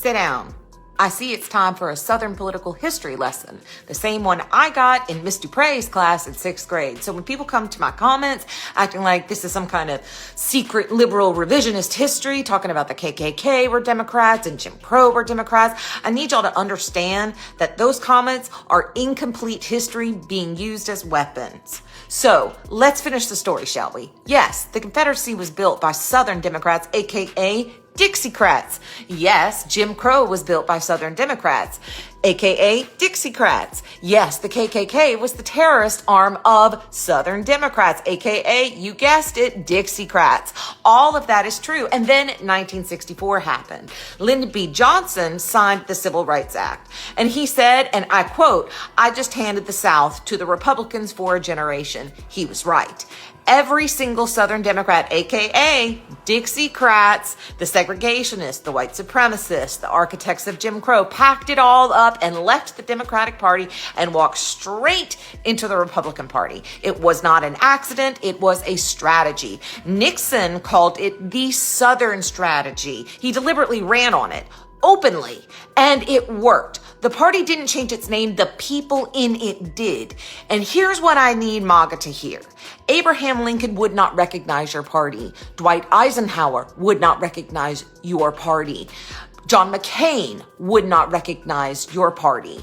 sit down. I see it's time for a Southern political history lesson, the same one I got in Miss Dupre's class in 6th grade. So when people come to my comments acting like this is some kind of secret liberal revisionist history, talking about the KKK were Democrats and Jim Crow were Democrats, I need y'all to understand that those comments are incomplete history being used as weapons. So let's finish the story, shall we? Yes, the Confederacy was built by Southern Democrats, aka Dixiecrats. Yes, Jim Crow was built by Southern Democrats, aka Dixiecrats. Yes, the KKK was the terrorist arm of Southern Democrats, aka, you guessed it, Dixiecrats. All of that is true. And then 1964 happened. Lyndon B. Johnson signed the Civil Rights Act. And he said, and I quote, "I just handed the South to the Republicans for a generation." He was right. Every single Southern Democrat, aka Dixiecrats, the segregationists, the white supremacists, the architects of Jim Crow, packed it all up and left the Democratic Party and walked straight into the Republican Party. It was not an accident. It was a strategy. Nixon called it the Southern strategy. He deliberately ran on it openly, and it worked. The party didn't change its name. The people in it did. And here's what I need MAGA to hear. Abraham Lincoln would not recognize your party. Dwight Eisenhower would not recognize your party. John McCain would not recognize your party.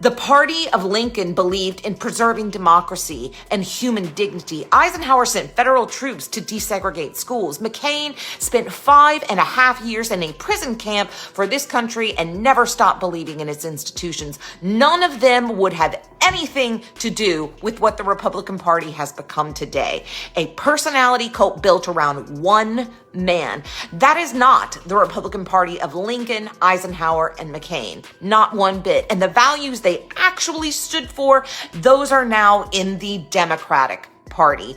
The party of Lincoln believed in preserving democracy and human dignity. Eisenhower sent federal troops to desegregate schools. McCain spent 5.5 years in a prison camp for this country and never stopped believing in its institutions. None of them would have anything to do with what the Republican Party has become today. A personality cult built around one man. That is not the Republican Party of Lincoln, Eisenhower, and McCain. Not one bit. And the values they actually stood for, those are now in the Democratic Party.